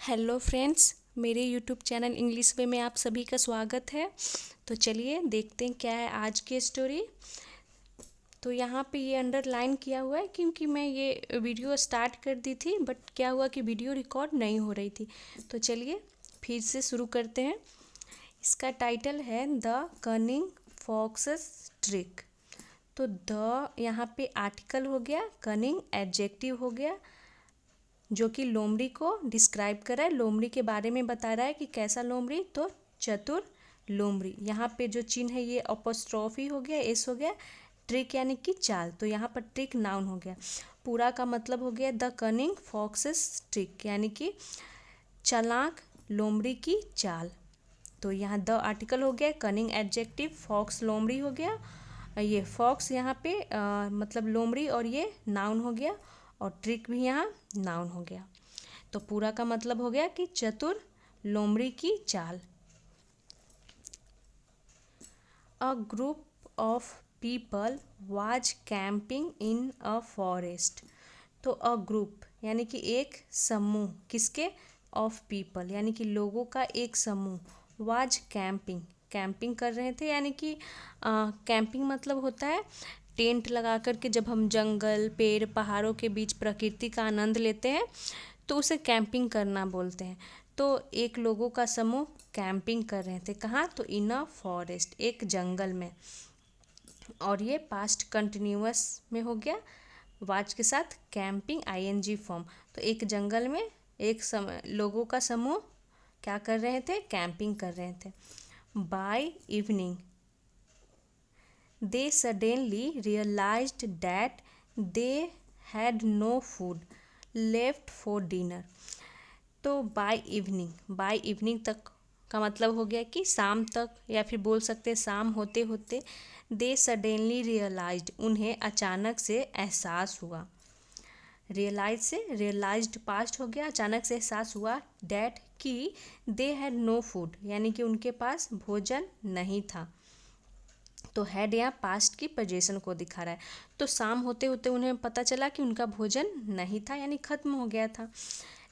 Hello friends, मेरे YouTube channel English वे में आप सभी का स्वागत है। तो चलिए देखते हैं क्या है आज की स्टोरी। तो यहाँ पे ये अंडरलाइन किया हुआ है क्योंकि मैं ये वीडियो स्टार्ट कर दी थी, बट क्या हुआ कि वीडियो रिकॉर्ड नहीं हो रही थी। तो चलिए फिर से शुरू करते हैं। इसका टाइटल है द कनिंग फॉक्सेस ट्रिक। तो द यहाँ पे आर्टिकल हो गया, कनिंग एडजेक्टिव हो गया जो कि लोमड़ी को डिस्क्राइब कर रहा है, लोमड़ी के बारे में बता रहा है कि कैसा लोमड़ी, तो चतुर लोमड़ी। यहाँ पे जो चिन्ह है ये अपोस्ट्रोफी हो गया, एस हो गया, ट्रिक यानी कि चाल, तो यहाँ पर ट्रिक नाउन हो गया। पूरा का मतलब हो गया द कनिंग फॉक्सेस ट्रिक यानी कि चालाक लोमड़ी की चाल। तो यहाँ द आर्टिकल हो गया, कनिंग एडजेक्टिव, फॉक्स लोमड़ी हो गया, ये फॉक्स यहाँ पे मतलब लोमड़ी, और ये नाउन हो गया, और ट्रिक भी यहाँ नाउन हो गया। तो पूरा का मतलब हो गया कि चतुर लोमड़ी की चाल। A group of people was camping in a forest. तो अ ग्रुप यानी कि एक समूह, किसके, ऑफ पीपल यानी कि लोगों का एक समूह, वाज कैंपिंग कैंपिंग कर रहे थे, यानी कि कैंपिंग मतलब होता है टेंट लगा करके जब हम जंगल पेड़ पहाड़ों के बीच प्रकृति का आनंद लेते हैं तो उसे कैंपिंग करना बोलते हैं। तो एक लोगों का समूह कैंपिंग कर रहे थे, कहाँ, तो इन अ फॉरेस्ट, एक जंगल में। और ये पास्ट कंटिन्यूअस में हो गया, वाज के साथ कैंपिंग आईएनजी फॉर्म। तो एक जंगल में एक लोगों का समूह क्या कर रहे थे, कैंपिंग कर रहे थे। By evening they suddenly realized that they had no food left for dinner। तो बाय इवनिंग तक का मतलब हो गया कि शाम तक, या फिर बोल सकते हैं शाम होते होते, दे सडनली रियलाइज्ड, उन्हें अचानक से एहसास हुआ। रियलाइज से रियलाइज्ड पास्ट हो गया, अचानक से एहसास हुआ, डैट कि दे हैड नो फूड यानी कि उनके पास भोजन नहीं था। तो हैड यहाँ पास्ट की पोजीशन को दिखा रहा है। तो शाम होते होते उन्हें पता चला कि उनका भोजन नहीं था, यानी ख़त्म हो गया था।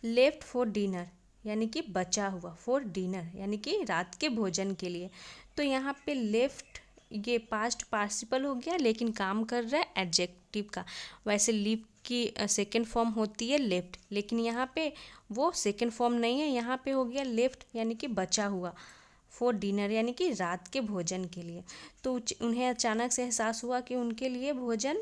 लेफ्ट फॉर डिनर यानी कि बचा हुआ, फॉर डिनर यानी कि रात के भोजन के लिए। तो यहाँ पे लेफ्ट ये पास्ट पार्टिसिपल हो गया, लेकिन काम कर रहा है एडजेक्टिव का। वैसे लीव की सेकेंड फॉर्म होती है लेफ्ट, लेकिन यहाँ पे वो सेकेंड फॉर्म नहीं है, यहाँ पे हो गया लेफ्ट यानी कि बचा हुआ, फॉर डिनर यानी कि रात के भोजन के लिए। तो उन्हें अचानक से एहसास हुआ कि उनके लिए भोजन,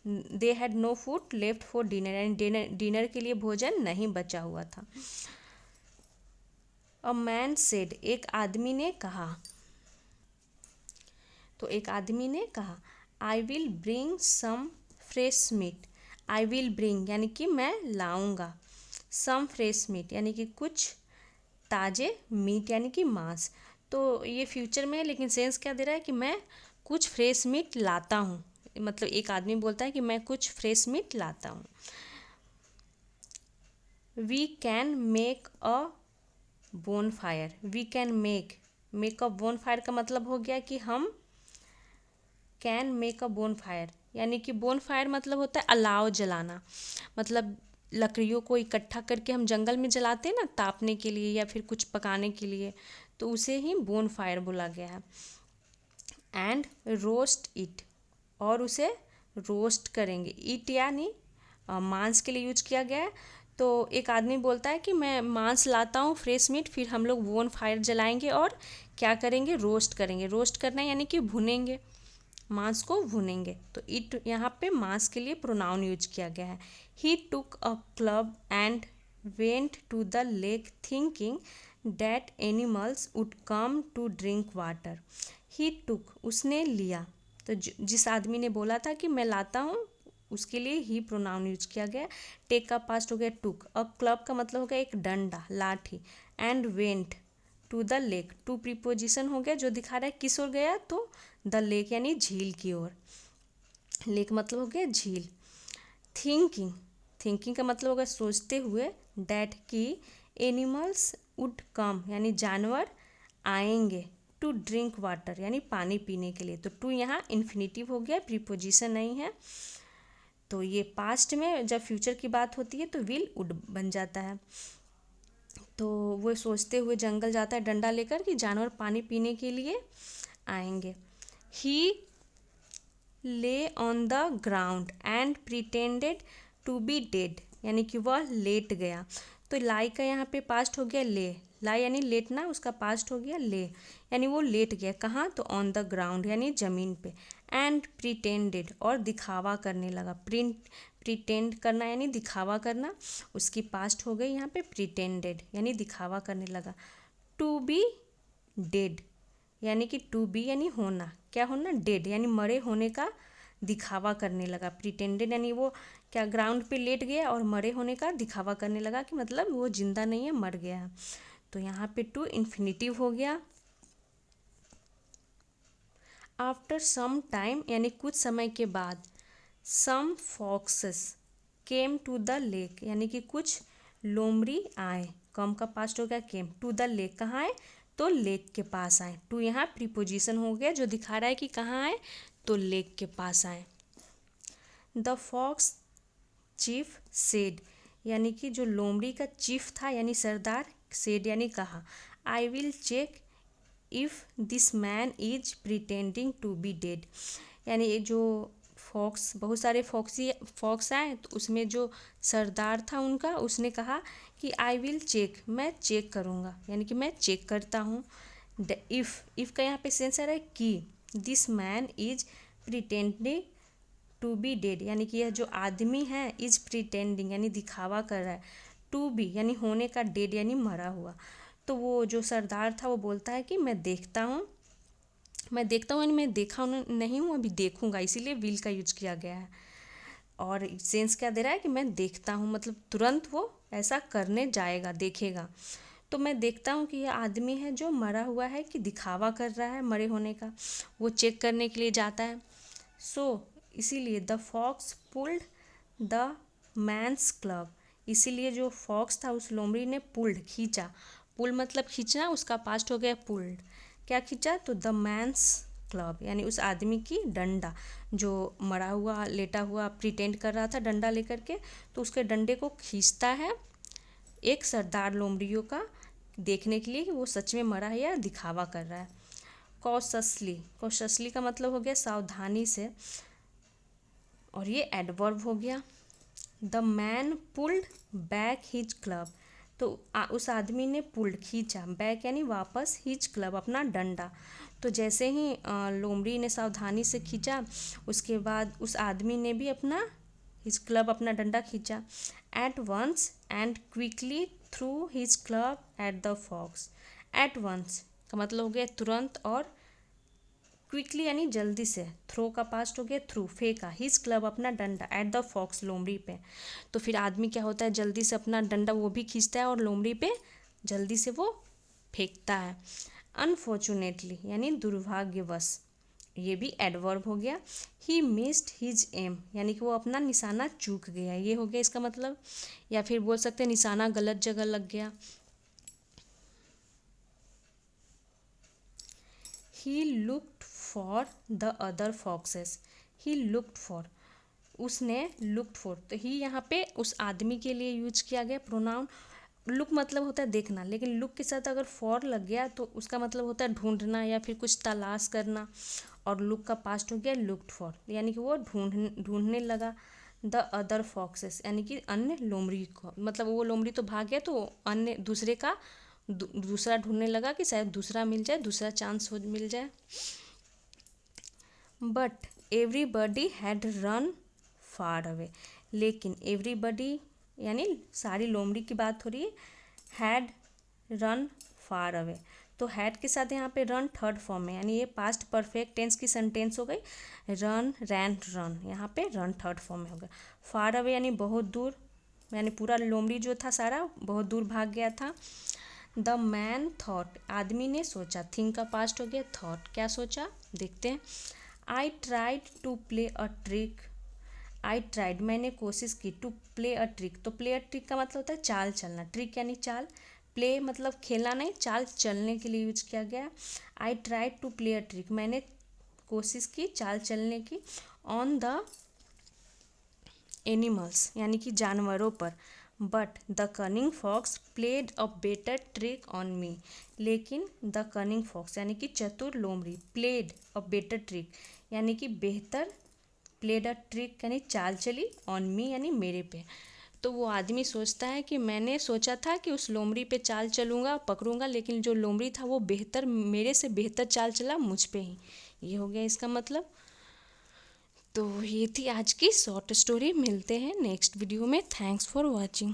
they had no food left for dinner यानी डिनर के लिए भोजन नहीं बचा हुआ था। अ मैन सेड, एक आदमी ने कहा, तो एक आदमी ने कहा, I will bring some fresh meat. I will bring यानी कि मैं लाऊंगा, सम फ्रेश मीट यानी कि कुछ ताजे मीट यानी कि मांस। तो ये फ्यूचर में है, लेकिन सेंस क्या दे रहा है कि मैं कुछ फ्रेश मीट लाता हूँ, मतलब एक आदमी बोलता है कि मैं कुछ फ्रेश मीट लाता हूँ। We can make a bonfire, we can make a bonfire का मतलब हो गया कि हम can make a bonfire यानी कि बोन फायर मतलब होता है अलाव जलाना, मतलब लकड़ियों को इकट्ठा करके हम जंगल में जलाते हैं ना तापने के लिए या फिर कुछ पकाने के लिए, तो उसे ही बोन फायर बोला गया है। एंड रोस्ट इट, और उसे रोस्ट करेंगे, ईट यानी मांस के लिए यूज किया गया है। तो एक आदमी बोलता है कि मैं मांस लाता हूँ फ्रेश मीट, फिर हम लोग बोन फायर जलाएंगे और क्या करेंगे, रोस्ट करेंगे। रोस्ट करना यानी कि भुनेंगे, मांस को भुनेंगे। तो इट यहाँ पे मांस के लिए प्रोनाउन यूज किया गया है। He took a club and went to the lake thinking that animals would come to drink water. He took उसने लिया, तो जिस आदमी ने बोला था कि मैं लाता हूँ उसके लिए ही प्रोनाउन यूज किया गया। टेक का पास्ट हो गया टुक, अ क्लब का मतलब हो गया एक डंडा लाठी, and went to the lake, to preposition हो गया जो दिखा रहा है किस ओर गया, तो द लेक यानी झील की ओर, लेक मतलब हो गया झील। थिंकिंग, थिंकिंग का मतलब होगा सोचते हुए, डैट की एनिमल्स वुड कम यानी जानवर आएंगे, टू ड्रिंक वाटर यानी पानी पीने के लिए। तो टू यहाँ इन्फिनिटिव हो गया, प्रीपोजिशन नहीं है। तो ये पास्ट में जब फ्यूचर की बात होती है तो विल वुड बन जाता है। तो वो सोचते हुए जंगल जाता है डंडा लेकर कि जानवर पानी पीने के लिए आएंगे। He lay on the ground and pretended to be dead, यानी कि वह लेट गया। तो लाई का यहाँ पे पास्ट हो गया ले, लाई यानी लेटना, उसका पास्ट हो गया ले, यानी वो लेट गया कहाँ, तो ऑन द ग्राउंड यानी ज़मीन पे। एंड प्रिटेंडेड और दिखावा करने लगा, प्रिटेंड करना यानी दिखावा करना, उसकी पास्ट हो गई यहाँ पे प्रिटेंडेड यानी दिखावा करने लगा। टू बी डेड यानी कि टू बी यानी होना, क्या होना, डेड यानी मरे होने का दिखावा करने लगा। प्रिटेंडेड यानी वो क्या ग्राउंड पे लेट गया और मरे होने का दिखावा करने लगा कि मतलब वो जिंदा नहीं है, मर गया है। तो यहाँ पे टू इन्फिनिटिव हो गया। आफ्टर सम टाइम यानी कुछ समय के बाद, some foxes came to the lake यानी कि कुछ लोमड़ी आए, कम का पास्ट हो गया केम, टू द लेक कहाँ आए, तो लेक के पास आए। टू यहाँ प्रीपोजिशन हो गया जो दिखा रहा है कि कहाँ आए, तो लेक के पास आए। द फॉक्स चीफ सेड यानी कि जो लोमड़ी का चीफ था यानी सरदार, सेड यानी कहा, I will check if this man is pretending to be dead, यानी ये जो फॉक्स, बहुत सारे फॉक्स आए तो उसमें जो सरदार था उनका, उसने कहा कि आई विल चेक, मैं चेक करूँगा, यानी कि मैं चेक करता हूँ। इफ़ का यहाँ पे सेंसर है कि, this man is pretending to be dead यानी कि यह जो आदमी है, इज प्रिटेंडिंग यानी दिखावा कर रहा है, टू बी यानी होने का, डेड यानी मरा हुआ। तो वो जो सरदार था वो बोलता है कि मैं देखता हूँ यानी मैं देखा नहीं हूँ, अभी देखूंगा, इसीलिए विल का यूज किया गया है। और सेंस क्या दे रहा है कि मैं देखता हूँ, मतलब तुरंत वो ऐसा करने जाएगा, देखेगा। तो मैं देखता हूँ कि यह आदमी है जो मरा हुआ है कि दिखावा कर रहा है मरे होने का, वो चेक करने के लिए जाता है। सो इसीलिए the fox pulled the man's club, इसीलिए जो फॉक्स था उस लोमड़ी ने पुल्ड खींचा, पुल मतलब खींचना, उसका पास्ट हो गया पुल्ड, क्या खींचा, तो द मैंस क्लब यानी उस आदमी की डंडा, जो मरा हुआ लेटा हुआ प्रिटेंड कर रहा था डंडा लेकर के, तो उसके डंडे को खींचता है एक सरदार लोमड़ियों का, देखने के लिए कि वो सच में मरा है या दिखावा कर रहा है। कॉशसली, कॉशसली का मतलब हो गया सावधानी से, और ये एडवर्ब हो गया। The man pulled back his club, तो उस आदमी ने पुल्ड खींचा, बैक यानी वापस, हिज क्लब अपना डंडा। तो जैसे ही लोमड़ी ने सावधानी से खींचा, उसके बाद उस आदमी ने भी अपना हिज क्लब अपना डंडा खींचा। At once and quickly threw his club at the fox, at once का मतलब हो गया तुरंत, और क्विकली यानी जल्दी से, थ्रो का पास्ट हो गया थ्रू, फेंका, हिज क्लब अपना डंडा, एट द फॉक्स लोमड़ी पे। तो फिर आदमी क्या होता है, जल्दी से अपना डंडा वो भी खींचता है और लोमड़ी पे जल्दी से वो फेंकता है। अनफॉर्चुनेटली यानी दुर्भाग्यवश, ये भी एडवर्ब हो गया। ही मिस्ड हिज एम यानी कि वो अपना निशाना चूक गया, ये हो गया इसका मतलब, या फिर बोल सकते हैं निशाना गलत जगह लग गया। He looked for the other foxes, he looked for, उसने लुक्ड फॉर, तो ही यहाँ पे उस आदमी के लिए यूज किया गया प्रोनाउन। लुक मतलब होता है देखना, लेकिन लुक के साथ अगर फॉर लग गया तो उसका मतलब होता है ढूंढना या फिर कुछ तलाश करना, और लुक का पास्ट हो गया लुक्ड फॉर, यानी कि वो ढूंढने लगा। द अदर फॉक्सेस यानी कि अन्य लोमड़ी को, मतलब वो लोमड़ी तो भाग गया तो अन्य दूसरे का दूसरा ढूंढने लगा कि शायद दूसरा मिल जाए, दूसरा चांस हो मिल जाए। But everybody had run far away, लेकिन एवरीबडी यानी सारी लोमड़ी की बात हो रही है, हैड रन फार अवे, तो हैड के साथ यहाँ पे रन थर्ड फॉर्म में, यानी ये पास्ट परफेक्ट टेंस की सेंटेंस हो गई। रन, रैन, रन, यहाँ पे रन थर्ड फॉर्म में हो गया। फार अवे यानी बहुत दूर, यानी पूरा लोमड़ी जो था सारा बहुत दूर भाग गया था। द मैन थॉट, आदमी ने सोचा, थिंक का पास्ट हो गया थॉट, क्या सोचा देखते हैं। I tried to play a trick, I tried मैंने कोशिश की, टू प्ले अ ट्रिक, तो प्ले अ ट्रिक का मतलब होता है चाल चलना, ट्रिक यानी चाल, प्ले मतलब खेलना नहीं, चाल चलने के लिए यूज किया गया। I tried to play a trick, मैंने कोशिश की चाल चलने की, ऑन द एनिमल्स यानी कि जानवरों पर, but the cunning fox played a better trick on me. लेकिन द कनिंग फॉक्स यानी कि चतुर लोमड़ी, प्लेड अ बेटर ट्रिक यानी कि बेहतर, प्लेड अ ट्रिक यानी चाल चली, ऑन मी यानी मेरे पे। तो वो आदमी सोचता है कि मैंने सोचा था कि उस लोमड़ी पे चाल चलूँगा, पकड़ूंगा, लेकिन जो लोमड़ी था वो बेहतर, मेरे से बेहतर चाल चला मुझ पे ही। ये हो गया इसका मतलब। तो ये थी आज की शॉर्ट स्टोरी। मिलते हैं नेक्स्ट वीडियो में। Thanks for watching.